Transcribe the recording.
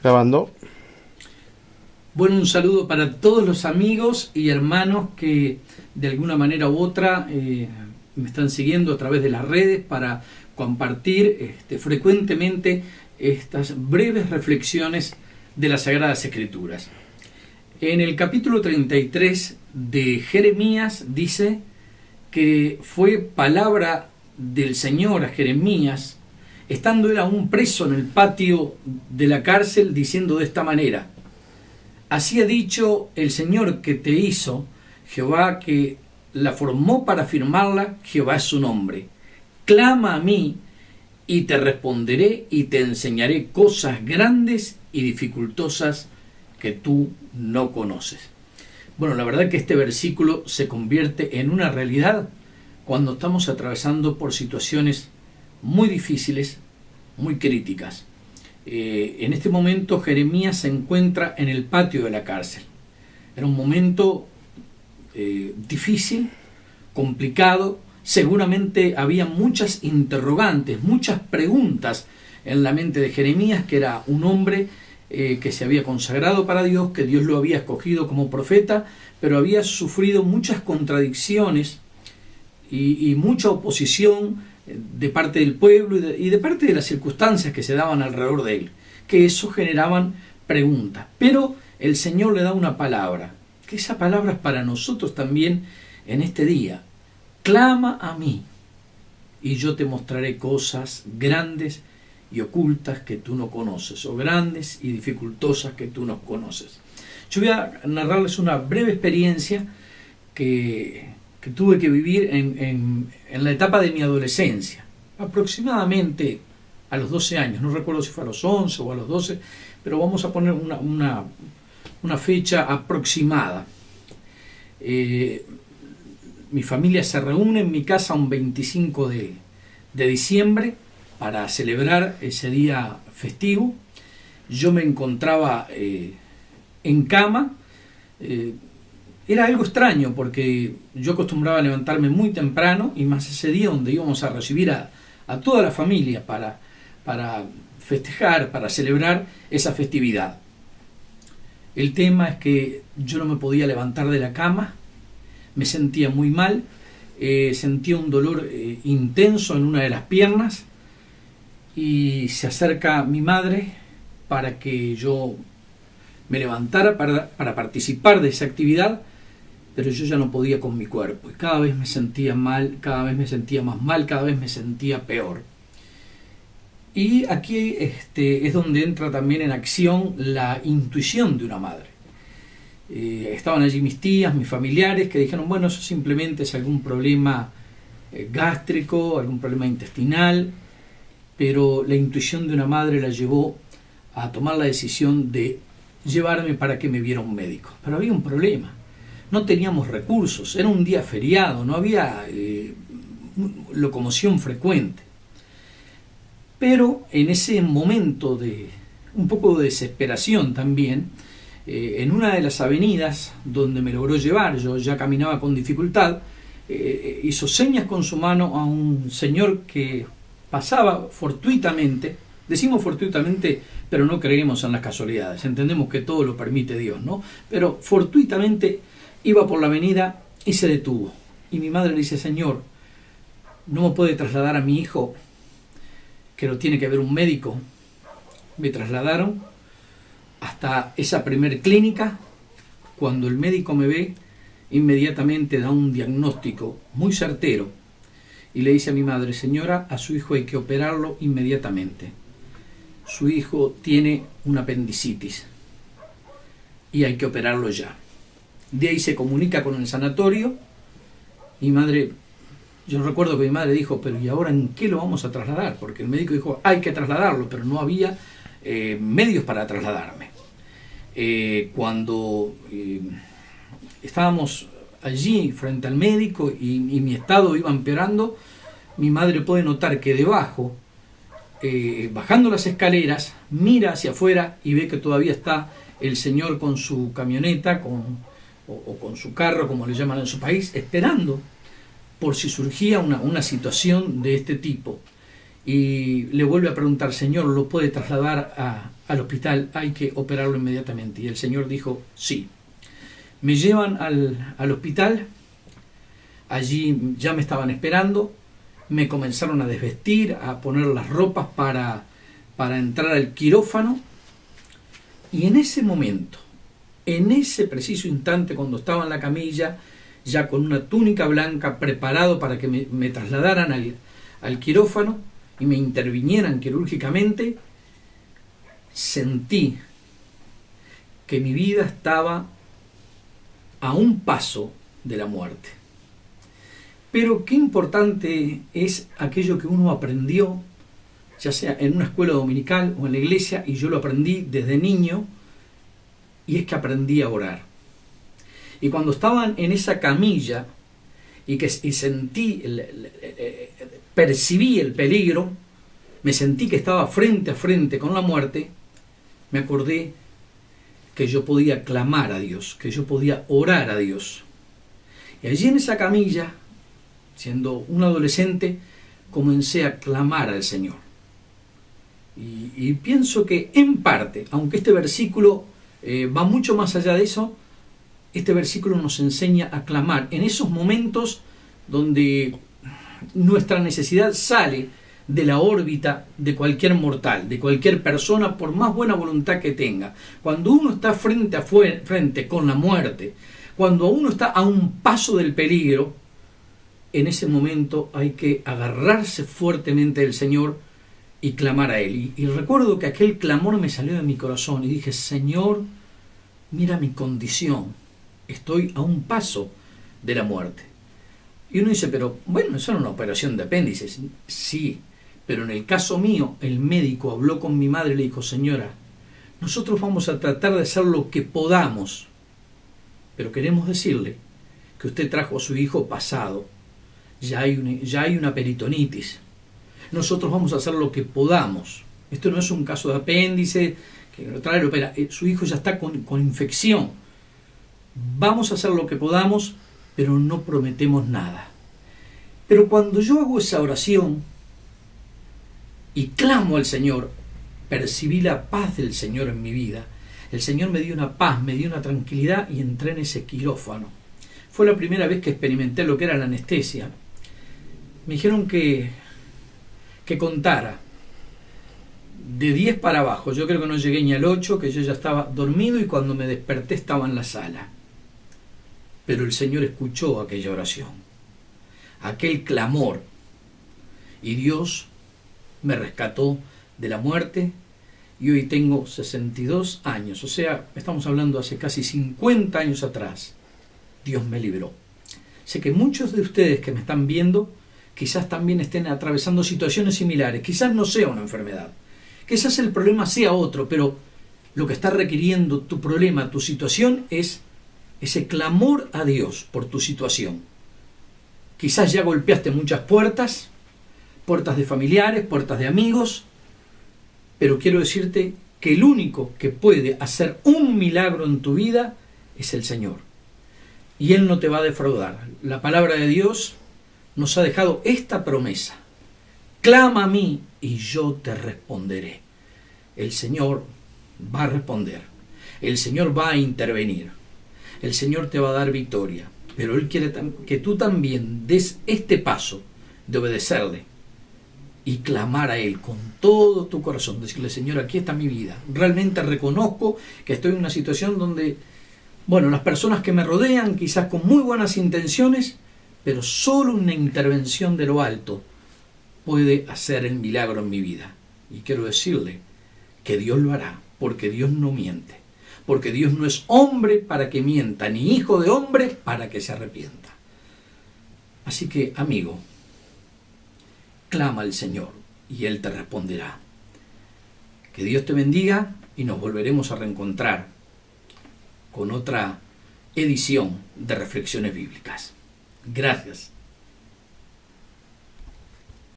Grabando. Bueno, un saludo para todos los amigos y hermanos que de alguna manera u otra me están siguiendo a través de las redes para compartir frecuentemente estas breves reflexiones de las Sagradas Escrituras. En el capítulo 33 de Jeremías dice que fue palabra del Señor a Jeremías, estando él aún preso en el patio de la cárcel, diciendo de esta manera: así ha dicho el Señor que te hizo, Jehová que la formó para firmarla, Jehová es su nombre. Clama a mí y te responderé y te enseñaré cosas grandes y dificultosas que tú no conoces. Bueno, la verdad que este versículo se convierte en una realidad cuando estamos atravesando por situaciones muy difíciles, muy críticas. En este momento Jeremías se encuentra en el patio de la cárcel. Era un momento difícil, complicado. Seguramente había muchas interrogantes, muchas preguntas en la mente de Jeremías, que era un hombre que se había consagrado para Dios, que Dios lo había escogido como profeta, pero había sufrido muchas contradicciones y mucha oposición de parte del pueblo y de parte de las circunstancias que se daban alrededor de él, que eso generaban preguntas. Pero el Señor le da una palabra, que esa palabra es para nosotros también en este día. Clama a mí y yo te mostraré cosas grandes y ocultas que tú no conoces, o grandes y dificultosas que tú no conoces. Yo voy a narrarles una breve experiencia que tuve que vivir en la etapa de mi adolescencia, aproximadamente a los 12 años, no recuerdo si fue a los 11 o a los 12, pero vamos a poner una fecha aproximada. Mi familia se reúne en mi casa un 25 de diciembre para celebrar ese día festivo. Yo me encontraba en cama. Era algo extraño porque yo acostumbraba a levantarme muy temprano, y más ese día donde íbamos a recibir a toda la familia para festejar, para celebrar esa festividad. El tema es que yo no me podía levantar de la cama, me sentía muy mal, sentía un dolor intenso en una de las piernas, y se acerca mi madre para que yo me levantara para participar de esa actividad, pero yo ya no podía con mi cuerpo, y cada vez me sentía mal, cada vez me sentía más mal, cada vez me sentía peor. Y aquí es donde entra también en acción la intuición de una madre. Estaban allí mis tías, mis familiares, que dijeron, bueno, eso simplemente es algún problema gástrico, algún problema intestinal, pero la intuición de una madre la llevó a tomar la decisión de llevarme para que me viera un médico. Pero había un problema, no teníamos recursos, era un día feriado, no había locomoción frecuente. Pero en ese momento de un poco de desesperación también, en una de las avenidas donde me logró llevar, yo ya caminaba con dificultad, hizo señas con su mano a un señor que pasaba fortuitamente. Decimos fortuitamente, pero no creemos en las casualidades, entendemos que todo lo permite Dios, ¿no? Pero fortuitamente iba por la avenida y se detuvo. Y mi madre le dice, Señor, ¿no me puede trasladar a mi hijo, que lo tiene que ver un médico? Me trasladaron hasta esa primer clínica. Cuando el médico me ve, inmediatamente da un diagnóstico muy certero y le dice a mi madre, señora, a su hijo hay que operarlo inmediatamente. Su hijo tiene una apendicitis y hay que operarlo ya. De ahí se comunica con el sanatorio. Mi madre, yo recuerdo que mi madre dijo, pero ¿y ahora en qué lo vamos a trasladar? Porque el médico dijo, hay que trasladarlo, pero no había medios para trasladarme. Cuando estábamos allí frente al médico y mi estado iba empeorando, mi madre puede notar que debajo, bajando las escaleras, mira hacia afuera y ve que todavía está el señor con su camioneta o con su carro, como le llaman en su país, esperando por si surgía una situación de este tipo. y le vuelve a preguntar, Señor, ¿lo puede trasladar al hospital? Hay que operarlo inmediatamente. Y el Señor dijo, sí. Me llevan al hospital, allí ya me estaban esperando, me comenzaron a desvestir, a poner las ropas para entrar al quirófano, y en ese momento, en ese preciso instante, cuando estaba en la camilla, ya con una túnica blanca, preparado para que me trasladaran al quirófano y me intervinieran quirúrgicamente, sentí que mi vida estaba a un paso de la muerte. Pero qué importante es aquello que uno aprendió, ya sea en una escuela dominical o en la iglesia, y yo lo aprendí desde niño, y es que aprendí a orar. Y cuando estaban en esa camilla y sentí, percibí el peligro, me sentí que estaba frente a frente con la muerte, me acordé que yo podía clamar a Dios, que yo podía orar a Dios. Y allí en esa camilla, siendo un adolescente, comencé a clamar al Señor. Y pienso que en parte, aunque este versículo va mucho más allá de eso, este versículo nos enseña a clamar en esos momentos donde nuestra necesidad sale de la órbita de cualquier mortal, de cualquier persona, por más buena voluntad que tenga. Cuando uno está frente a frente con la muerte, cuando uno está a un paso del peligro, en ese momento hay que agarrarse fuertemente del Señor y clamar a Él. Y recuerdo que aquel clamor me salió de mi corazón y dije, Señor, mira mi condición, estoy a un paso de la muerte. Y uno dice, pero bueno, eso era una operación de apéndices. Sí, pero en el caso mío, el médico habló con mi madre y le dijo, señora, nosotros vamos a tratar de hacer lo que podamos, pero queremos decirle que usted trajo a su hijo pasado, ya hay una peritonitis. Nosotros vamos a hacer lo que podamos. Esto no es un caso de apéndice, que lo trae, opera. Su hijo ya está con infección. Vamos a hacer lo que podamos, pero no prometemos nada. Pero cuando yo hago esa oración y clamo al Señor, percibí la paz del Señor en mi vida. El Señor me dio una paz, me dio una tranquilidad y entré en ese quirófano. Fue la primera vez que experimenté lo que era la anestesia. Me dijeron que contara de 10 para abajo. Yo creo que no llegué ni al 8, que yo ya estaba dormido y cuando me desperté estaba en la sala. Pero el Señor escuchó aquella oración, aquel clamor, y Dios me rescató de la muerte y hoy tengo 62 años. O sea, estamos hablando hace casi 50 años atrás. Dios me libró. Sé que muchos de ustedes que me están viendo quizás también estén atravesando situaciones similares. Quizás no sea una enfermedad. Quizás el problema sea otro, pero lo que está requiriendo tu problema, tu situación, es ese clamor a Dios por tu situación. Quizás ya golpeaste muchas puertas, puertas de familiares, puertas de amigos, pero quiero decirte que el único que puede hacer un milagro en tu vida es el Señor. Y Él no te va a defraudar. La palabra de Dios nos ha dejado esta promesa. Clama a mí y yo te responderé. El Señor va a responder. El Señor va a intervenir. El Señor te va a dar victoria. Pero Él quiere que tú también des este paso de obedecerle y clamar a Él con todo tu corazón. Decirle, Señor, aquí está mi vida. Realmente reconozco que estoy en una situación donde, bueno, las personas que me rodean, quizás con muy buenas intenciones, pero solo una intervención de lo alto puede hacer el milagro en mi vida. Y quiero decirle que Dios lo hará, porque Dios no miente. Porque Dios no es hombre para que mienta, ni hijo de hombre para que se arrepienta. Así que, amigo, clama al Señor y Él te responderá. Que Dios te bendiga y nos volveremos a reencontrar con otra edición de Reflexiones Bíblicas. Gracias.